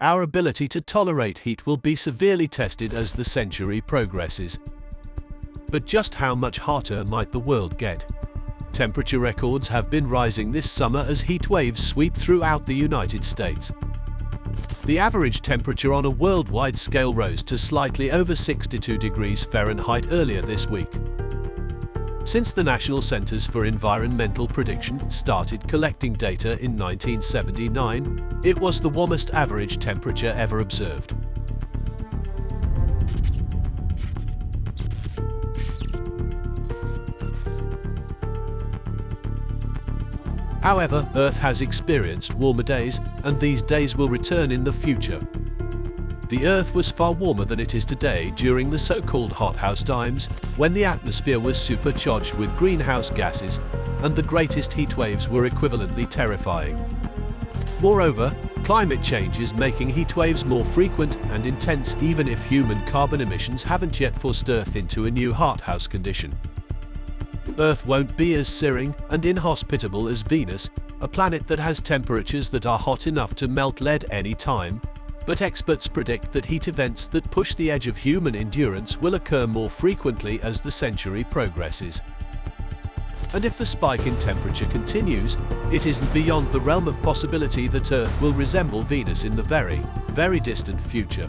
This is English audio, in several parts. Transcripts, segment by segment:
Our ability to tolerate heat will be severely tested as the century progresses. But just how much hotter might the world get? Temperature records have been rising this summer as heat waves sweep throughout the United States. The average temperature on a worldwide scale rose to slightly over 62 degrees Fahrenheit earlier this week. Since the National Centers for Environmental Prediction started collecting data in 1979, it was the warmest average temperature ever observed. However, Earth has experienced warmer days, and these days will return in the future. The Earth was far warmer than it is today during the so-called hothouse times, when the atmosphere was supercharged with greenhouse gases, and the greatest heat waves were equivalently terrifying. Moreover, climate change is making heat waves more frequent and intense, even if human carbon emissions haven't yet forced Earth into a new hothouse condition. Earth won't be as searing and inhospitable as Venus, a planet that has temperatures that are hot enough to melt lead any time, but experts predict that heat events that push the edge of human endurance will occur more frequently as the century progresses. And if the spike in temperature continues, it isn't beyond the realm of possibility that Earth will resemble Venus in the very, very distant future.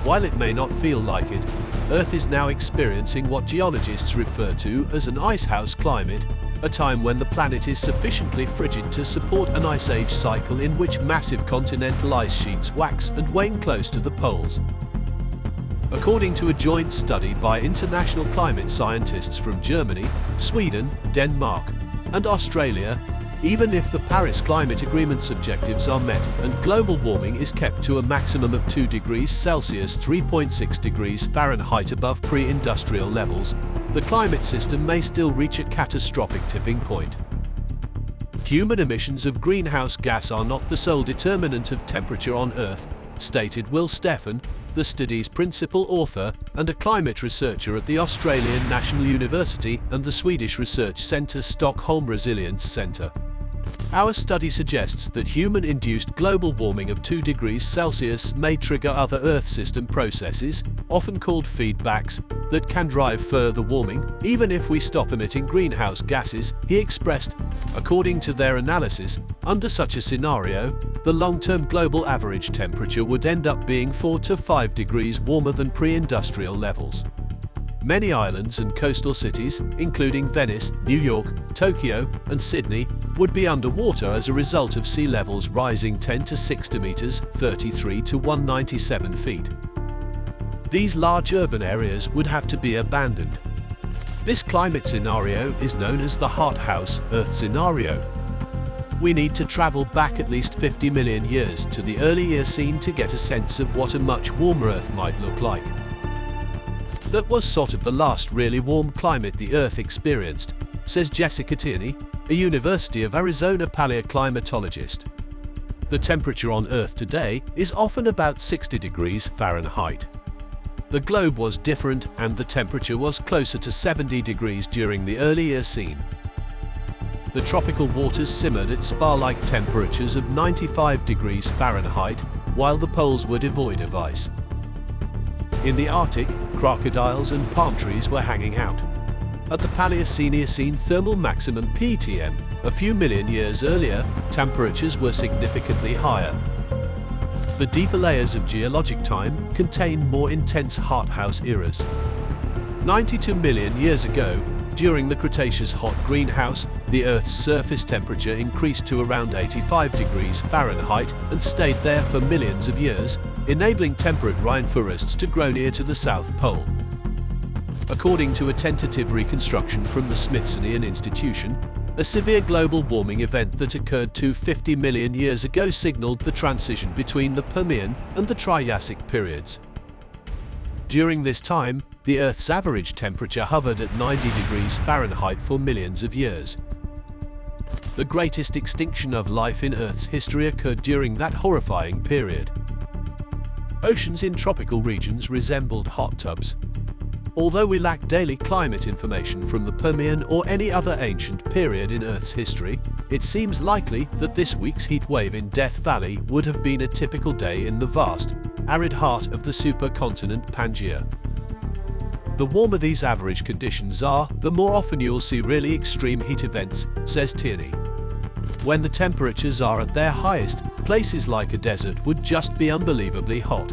While it may not feel like it, Earth is now experiencing what geologists refer to as an icehouse climate, a time when the planet is sufficiently frigid to support an ice age cycle in which massive continental ice sheets wax and wane close to the poles. According to a joint study by international climate scientists from Germany, Sweden, Denmark, and Australia, even if the Paris Climate Agreement's objectives are met and global warming is kept to a maximum of 2 degrees Celsius (3.6 degrees Fahrenheit) above pre-industrial levels, the climate system may still reach a catastrophic tipping point. Human emissions of greenhouse gas are not the sole determinant of temperature on Earth, stated Will Stephan, the study's principal author and a climate researcher at the Australian National University and the Swedish research centre Stockholm Resilience Centre. Our study suggests that human-induced global warming of 2 degrees Celsius may trigger other Earth system processes, often called feedbacks, that can drive further warming, even if we stop emitting greenhouse gases, he expressed. According to their analysis, under such a scenario, the long-term global average temperature would end up being 4 to 5 degrees warmer than pre-industrial levels. Many islands and coastal cities, including Venice, New York, Tokyo, and Sydney, would be underwater as a result of sea levels rising 10 to 60 meters, 33 to 197 feet. These large urban areas would have to be abandoned. This climate scenario is known as the hothouse Earth scenario. We need to travel back at least 50 million years to the early Eocene to get a sense of what a much warmer Earth might look like. That was sort of the last really warm climate the Earth experienced, says Jessica Tierney, a University of Arizona paleoclimatologist. The temperature on Earth today is often about 60 degrees Fahrenheit. The globe was different and the temperature was closer to 70 degrees during the early Eocene. The tropical waters simmered at spa-like temperatures of 95 degrees Fahrenheit, while the poles were devoid of ice. In the Arctic, crocodiles and palm trees were hanging out. At the Paleocene-Eocene thermal maximum (PTM), a few million years earlier, temperatures were significantly higher. The deeper layers of geologic time contain more intense hothouse eras. 92 million years ago, during the Cretaceous hot greenhouse, the Earth's surface temperature increased to around 85 degrees Fahrenheit and stayed there for millions of years, enabling temperate rainforests to grow near to the South Pole. According to a tentative reconstruction from the Smithsonian Institution, a severe global warming event that occurred 250 million years ago signaled the transition between the Permian and the Triassic periods. During this time, the Earth's average temperature hovered at 90 degrees Fahrenheit for millions of years. The greatest extinction of life in Earth's history occurred during that horrifying period. Oceans in tropical regions resembled hot tubs. Although we lack daily climate information from the Permian or any other ancient period in Earth's history, it seems likely that this week's heat wave in Death Valley would have been a typical day in the vast, arid heart of the supercontinent Pangaea. The warmer these average conditions are, the more often you'll see really extreme heat events, says Tierney. When the temperatures are at their highest, places like a desert would just be unbelievably hot.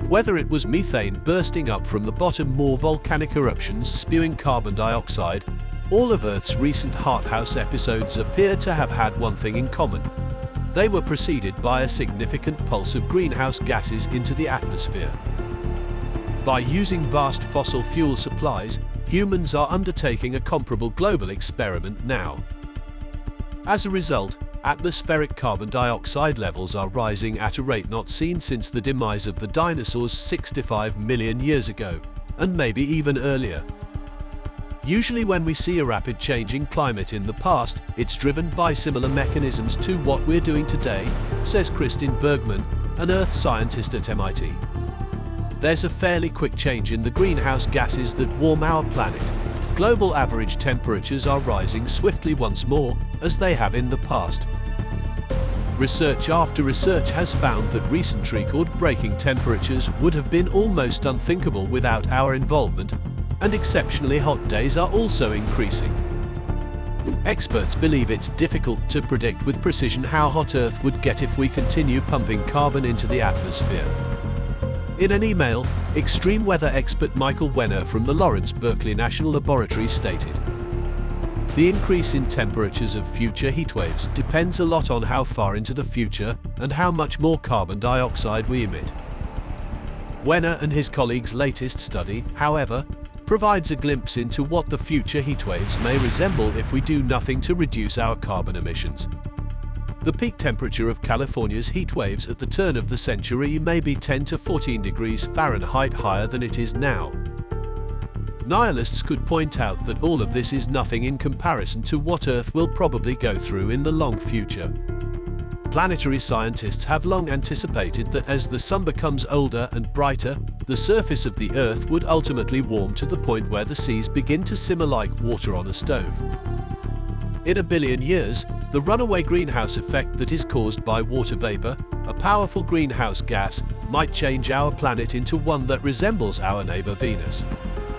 Whether it was methane bursting up from the bottom, more volcanic eruptions spewing carbon dioxide, all of Earth's recent hothouse episodes appear to have had one thing in common. They were preceded by a significant pulse of greenhouse gases into the atmosphere. By using vast fossil fuel supplies, humans are undertaking a comparable global experiment now. As a result, atmospheric carbon dioxide levels are rising at a rate not seen since the demise of the dinosaurs 65 million years ago, and maybe even earlier. Usually when we see a rapid change in climate in the past, it's driven by similar mechanisms to what we're doing today, says Kristin Bergman, an Earth scientist at MIT. There's a fairly quick change in the greenhouse gases that warm our planet. Global average temperatures are rising swiftly once more, as they have in the past. Research after research has found that recent record-breaking temperatures would have been almost unthinkable without our involvement, and exceptionally hot days are also increasing. Experts believe it's difficult to predict with precision how hot Earth would get if we continue pumping carbon into the atmosphere. In an email, extreme weather expert Michael Wenner from the Lawrence Berkeley National Laboratory stated, "The increase in temperatures of future heatwaves depends a lot on how far into the future and how much more carbon dioxide we emit." Wenner and his colleagues' latest study, however, provides a glimpse into what the future heatwaves may resemble if we do nothing to reduce our carbon emissions. The peak temperature of California's heat waves at the turn of the century may be 10 to 14 degrees Fahrenheit higher than it is now. Nihilists could point out that all of this is nothing in comparison to what Earth will probably go through in the long future. Planetary scientists have long anticipated that as the sun becomes older and brighter, the surface of the Earth would ultimately warm to the point where the seas begin to simmer like water on a stove. In a billion years, the runaway greenhouse effect that is caused by water vapor, a powerful greenhouse gas, might change our planet into one that resembles our neighbor Venus.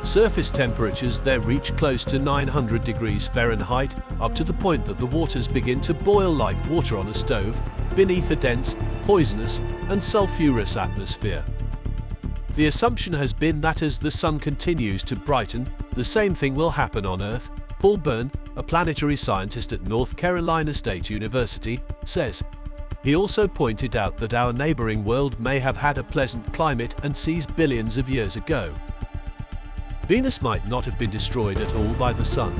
Surface temperatures there reach close to 900 degrees Fahrenheit, up to the point that the waters begin to boil like water on a stove, beneath a dense, poisonous, and sulfurous atmosphere. The assumption has been that as the sun continues to brighten, the same thing will happen on Earth. Paul Byrne, a planetary scientist at North Carolina State University, says. He also pointed out that our neighboring world may have had a pleasant climate and seas billions of years ago. Venus might not have been destroyed at all by the sun.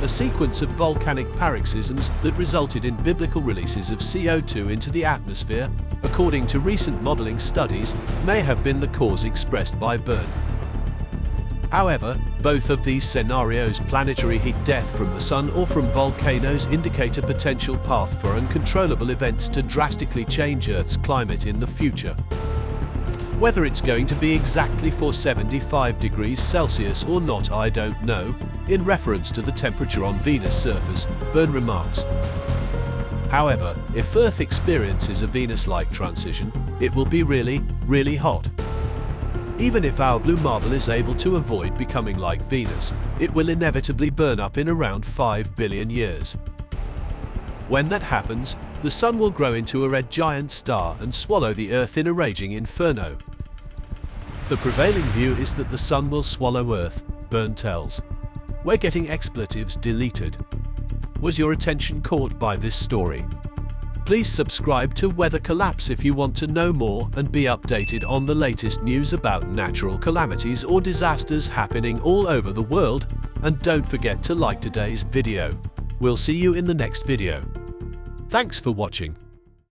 A sequence of volcanic paroxysms that resulted in biblical releases of CO2 into the atmosphere, according to recent modeling studies, may have been the cause expressed by Byrne. However, both of these scenarios, planetary heat death from the sun or from volcanoes, indicate a potential path for uncontrollable events to drastically change Earth's climate in the future. Whether it's going to be exactly 475 degrees Celsius or not, I don't know, in reference to the temperature on Venus' surface, Byrne remarks. However, if Earth experiences a Venus-like transition, it will be really, really hot. Even if our blue marble is able to avoid becoming like Venus, it will inevitably burn up in around 5 billion years. When that happens, the sun will grow into a red giant star and swallow the Earth in a raging inferno. The prevailing view is that the sun will swallow Earth, Byrne tells. We're getting expletives deleted. Was your attention caught by this story? Please subscribe to Weather Collapse if you want to know more and be updated on the latest news about natural calamities or disasters happening all over the world, and don't forget to like today's video. We'll see you in the next video. Thanks for watching.